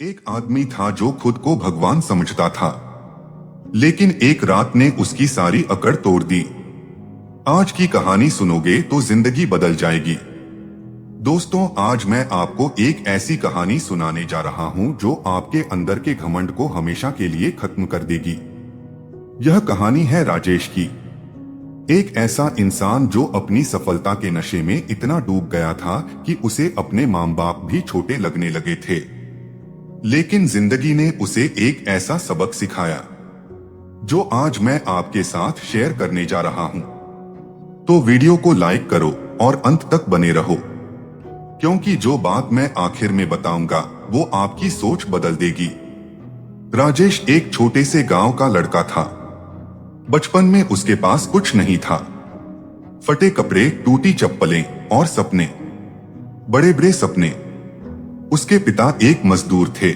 एक आदमी था जो खुद को भगवान समझता था, लेकिन एक रात ने उसकी सारी अकड़ तोड़ दी। आज की कहानी सुनोगे तो जिंदगी बदल जाएगी। दोस्तों, आज मैं आपको एक ऐसी कहानी सुनाने जा रहा हूं जो आपके अंदर के घमंड को हमेशा के लिए खत्म कर देगी। यह कहानी है राजेश की। एक ऐसा इंसान जो अपनी सफलता के नशे में इतना डूब गया था कि उसे अपने माँ बाप भी छोटे लगने लगे थे। लेकिन जिंदगी ने उसे एक ऐसा सबक सिखाया जो आज मैं आपके साथ शेयर करने जा रहा हूं। तो वीडियो को लाइक करो और अंत तक बने रहो, क्योंकि जो बात मैं आखिर में बताऊंगा वो आपकी सोच बदल देगी। राजेश एक छोटे से गांव का लड़का था। बचपन में उसके पास कुछ नहीं था। फटे कपड़े, टूटी चप्पलें और सपने, बड़े बड़े सपने। उसके पिता एक मजदूर थे,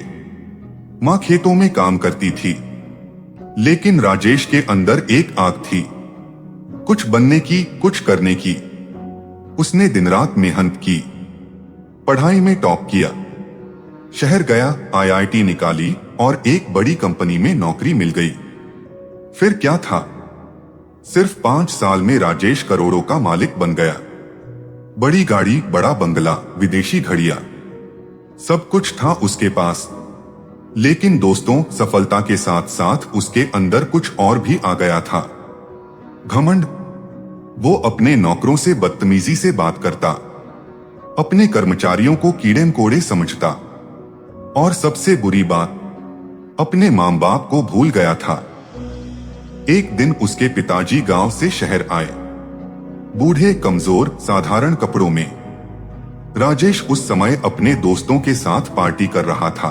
माँ खेतों में काम करती थी। लेकिन राजेश के अंदर एक आग थी, कुछ बनने की, कुछ करने की। उसने दिन रात मेहनत की, पढ़ाई में टॉप किया, शहर गया, आईआईटी निकाली और एक बड़ी कंपनी में नौकरी मिल गई। फिर क्या था, सिर्फ 5 साल में राजेश करोड़ों का मालिक बन गया। बड़ी गाड़ी, बड़ा बंगला, विदेशी घड़ियां, सब कुछ था उसके पास। लेकिन दोस्तों, सफलता के साथ साथ उसके अंदर कुछ और भी आ गया था, घमंड। वो अपने नौकरों से बदतमीजी से बात करता, अपने कर्मचारियों को कीड़े मकोड़े समझता, और सबसे बुरी बात, अपने माँ बाप को भूल गया था। एक दिन उसके पिताजी गांव से शहर आए, बूढ़े, कमजोर, साधारण कपड़ों में। राजेश उस समय अपने दोस्तों के साथ पार्टी कर रहा था।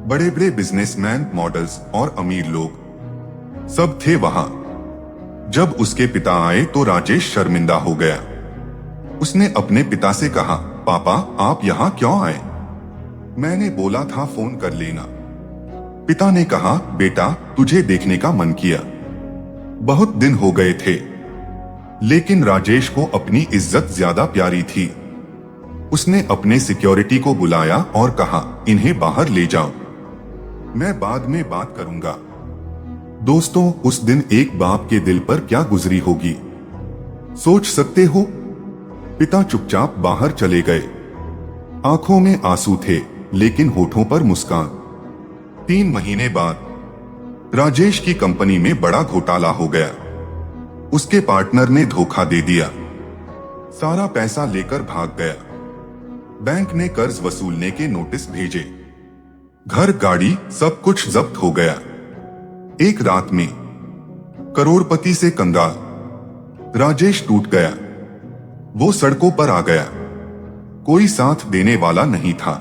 बड़े बड़े बिजनेसमैन, मॉडल्स और अमीर लोग सब थे वहां। जब उसके पिता आए तो राजेश शर्मिंदा हो गया। उसने अपने पिता से कहा, पापा, आप यहाँ क्यों आए? मैंने बोला था फोन कर लेना। पिता ने कहा, बेटा, तुझे देखने का मन किया। बहुत दिन हो गए थे। लेकिन राजेश को अपनी इज्जत ज्यादा प्यारी थी। उसने अपने सिक्योरिटी को बुलाया और कहा, इन्हें बाहर ले जाओ, मैं बाद में बात करूंगा। दोस्तों, उस दिन एक बाप के दिल पर क्या गुजरी होगी, सोच सकते हो? पिता चुपचाप बाहर चले गए। आंखों में आंसू थे, लेकिन होठों पर मुस्कान। 3 महीने बाद राजेश की कंपनी में बड़ा घोटाला हो गया। उसके पार्टनर ने धोखा दे दिया, सारा पैसा लेकर भाग गया। बैंक ने कर्ज वसूलने के नोटिस भेजे, घर, गाड़ी, सब कुछ जब्त हो गया। एक रात में करोड़पति से कंगाल राजेश टूट गया। वो सड़कों पर आ गया, कोई साथ देने वाला नहीं था।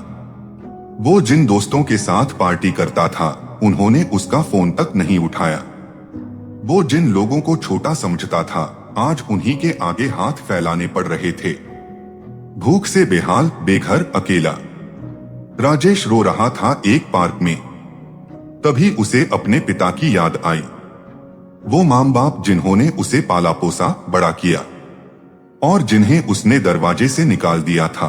वो जिन दोस्तों के साथ पार्टी करता था, उन्होंने उसका फोन तक नहीं उठाया। वो जिन लोगों को छोटा समझता था, आज उन्हीं के आगे हाथ फैलाने पड़ रहे थे। भूख से बेहाल, बेघर, अकेला राजेश रो रहा था एक पार्क में। तभी उसे अपने पिता की याद आई, वो माँ बाप जिन्होंने उसे पाला पोसा, बड़ा किया, और जिन्हें उसने दरवाजे से निकाल दिया था।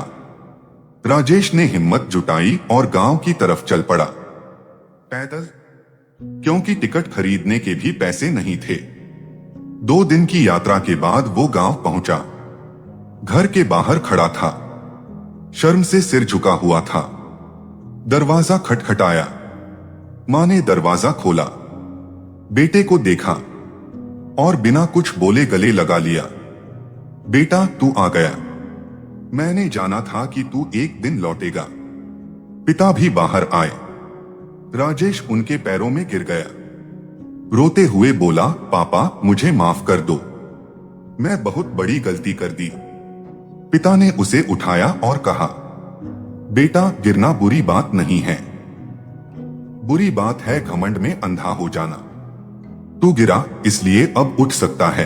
राजेश ने हिम्मत जुटाई और गांव की तरफ चल पड़ा, पैदल, क्योंकि टिकट खरीदने के भी पैसे नहीं थे। 2 दिन की यात्रा के बाद वो गांव पहुंचा। घर के बाहर खड़ा था, शर्म से सिर झुका हुआ था। दरवाजा खटखटाया, मां ने दरवाजा खोला, बेटे को देखा और बिना कुछ बोले गले लगा लिया। बेटा, तू आ गया, मैंने जाना था कि तू एक दिन लौटेगा। पिता भी बाहर आए। राजेश उनके पैरों में गिर गया, रोते हुए बोला, पापा, मुझे माफ कर दो, मैं बहुत बड़ी गलती कर दी। पिता ने उसे उठाया और कहा, बेटा, गिरना बुरी बात नहीं है, बुरी बात है घमंड में अंधा हो जाना। तू गिरा, इसलिए अब उठ सकता है।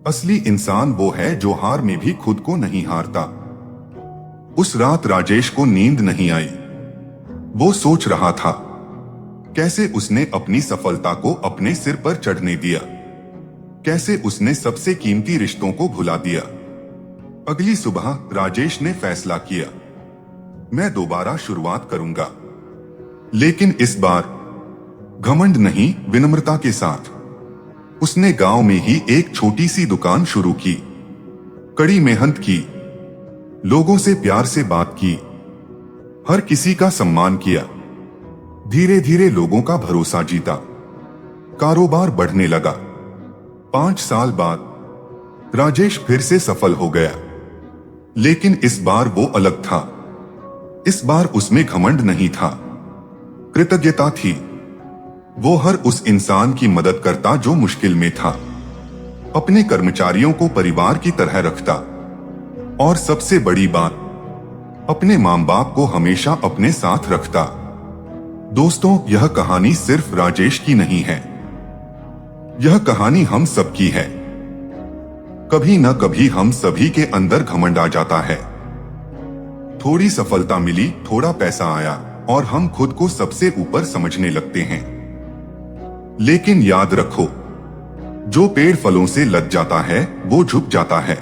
असली इंसान वो है जो हार में भी खुद को नहीं हारता। उस रात राजेश को नींद नहीं आई। वो सोच रहा था, कैसे उसने अपनी सफलता को अपने सिर पर चढ़ने दिया, कैसे उसने सबसे कीमती रिश्तों को भुला दिया। अगली सुबह राजेश ने फैसला किया, मैं दोबारा शुरुआत करूंगा। लेकिन इस बार घमंड नहीं, विनम्रता के साथ। उसने गांव में ही एक छोटी सी दुकान शुरू की, कड़ी मेहनत की, लोगों से प्यार से बात की, हर किसी का सम्मान किया। धीरे धीरे लोगों का भरोसा जीता, कारोबार बढ़ने लगा। 5 साल बाद राजेश फिर से सफल हो गया, लेकिन इस बार वो अलग था। इस बार उसमें घमंड नहीं था, कृतज्ञता थी। वो हर उस इंसान की मदद करता जो मुश्किल में था, अपने कर्मचारियों को परिवार की तरह रखता, और सबसे बड़ी बात, अपने मां बाप को हमेशा अपने साथ रखता। दोस्तों, यह कहानी सिर्फ राजेश की नहीं है, यह कहानी हम सबकी है। कभी न कभी हम सभी के अंदर घमंड आ जाता है। थोड़ी सफलता मिली, थोड़ा पैसा आया, और हम खुद को सबसे ऊपर समझने लगते हैं। लेकिन याद रखो, जो पेड़ फलों से लद जाता है वो झुक जाता है,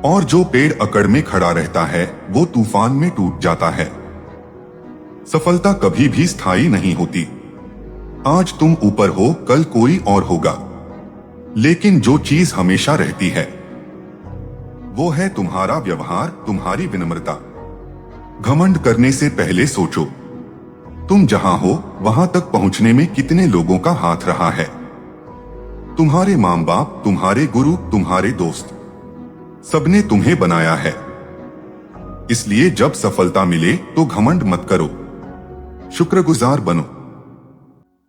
और जो पेड़ अकड़ में खड़ा रहता है वो तूफान में टूट जाता है। सफलता कभी भी स्थायी नहीं होती। आज तुम ऊपर हो, कल कोई और होगा, लेकिन जो चीज हमेशा रहती है वो है तुम्हारा व्यवहार, तुम्हारी विनम्रता। घमंड करने से पहले सोचो, तुम जहां हो वहां तक पहुंचने में कितने लोगों का हाथ रहा है। तुम्हारे मां बाप, तुम्हारे गुरु, तुम्हारे दोस्त, सबने तुम्हें बनाया है। इसलिए जब सफलता मिले तो घमंड मत करो, शुक्रगुजार बनो।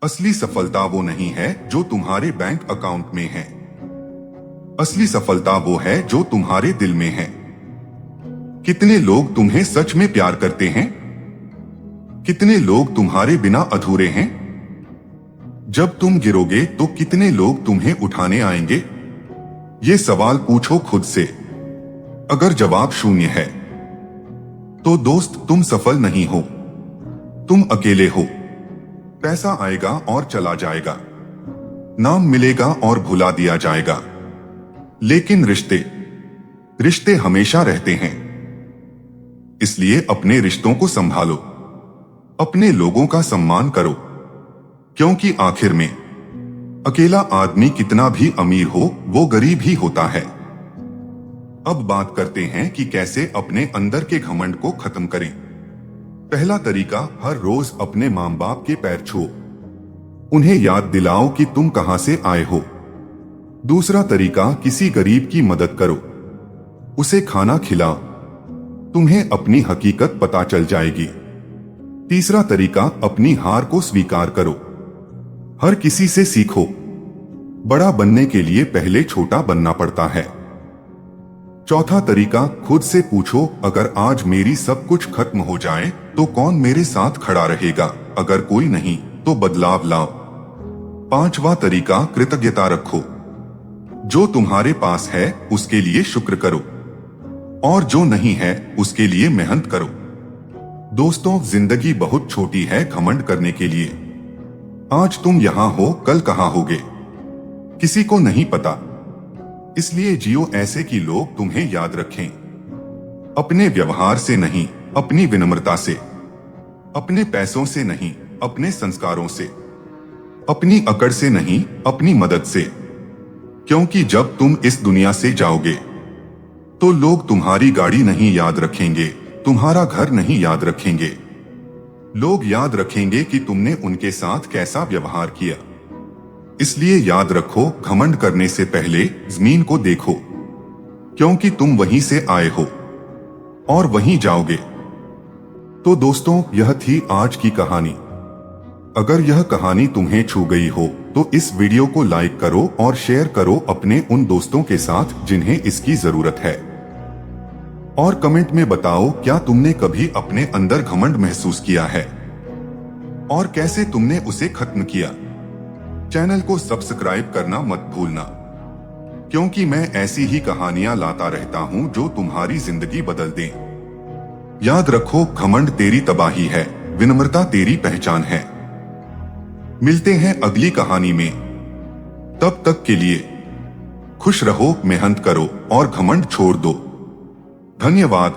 असली सफलता वो नहीं है जो तुम्हारे बैंक अकाउंट में है। असली सफलता वो है जो तुम्हारे दिल में है। कितने लोग तुम्हें सच में प्यार करते हैं? कितने लोग तुम्हारे बिना अधूरे हैं? जब तुम गिरोगे तो कितने लोग तुम्हें उठाने आएंगे? ये सवाल पूछो खुद से। अगर जवाब शून्य है तो दोस्त, तुम सफल नहीं हो, तुम अकेले हो। पैसा आएगा और चला जाएगा, नाम मिलेगा और भुला दिया जाएगा, लेकिन रिश्ते हमेशा रहते हैं। इसलिए अपने रिश्तों को संभालो, अपने लोगों का सम्मान करो, क्योंकि आखिर में अकेला आदमी कितना भी अमीर हो वो गरीब ही होता है। अब बात करते हैं कि कैसे अपने अंदर के घमंड को खत्म करें। पहला तरीका, हर रोज अपने मां बाप के पैर छुओ, उन्हें याद दिलाओ कि तुम कहां से आए हो। दूसरा तरीका, किसी गरीब की मदद करो, उसे खाना खिलाओ, तुम्हें अपनी हकीकत पता चल जाएगी। तीसरा तरीका, अपनी हार को स्वीकार करो, हर किसी से सीखो, बड़ा बनने के लिए पहले छोटा बनना पड़ता है। चौथा तरीका, खुद से पूछो, अगर आज मेरी सब कुछ खत्म हो जाए तो कौन मेरे साथ खड़ा रहेगा? अगर कोई नहीं तो बदलाव लाओ। पांचवा तरीका, कृतज्ञता रखो, जो तुम्हारे पास है उसके लिए शुक्र करो, और जो नहीं है उसके लिए मेहनत करो। दोस्तों, जिंदगी बहुत छोटी है घमंड करने के लिए। आज तुम यहां हो, कल कहां होगे किसी को नहीं पता। इसलिए जियो ऐसे कि लोग तुम्हें याद रखें, अपने व्यवहार से नहीं, अपनी विनम्रता से, अपने पैसों से नहीं, अपने संस्कारों से, अपनी अकड़ से नहीं, अपनी मदद से। क्योंकि जब तुम इस दुनिया से जाओगे तो लोग तुम्हारी गाड़ी नहीं याद रखेंगे, तुम्हारा घर नहीं याद रखेंगे। लोग याद रखेंगे कि तुमने उनके साथ कैसा व्यवहार किया। इसलिए याद रखो, घमंड करने से पहले जमीन को देखो, क्योंकि तुम वहीं से आए हो और वहीं जाओगे। तो दोस्तों, यह थी आज की कहानी। अगर यह कहानी तुम्हें छू गई हो तो इस वीडियो को लाइक करो और शेयर करो अपने उन दोस्तों के साथ जिन्हें इसकी जरूरत है। और कमेंट में बताओ, क्या तुमने कभी अपने अंदर घमंड महसूस किया है और कैसे तुमने उसे खत्म किया। चैनल को सब्सक्राइब करना मत भूलना, क्योंकि मैं ऐसी ही कहानियां लाता रहता हूं जो तुम्हारी जिंदगी बदल दें। याद रखो, घमंड तेरी तबाही है, विनम्रता तेरी पहचान है। मिलते हैं अगली कहानी में, तब तक के लिए खुश रहो, मेहनत करो और घमंड छोड़ दो। धन्यवाद।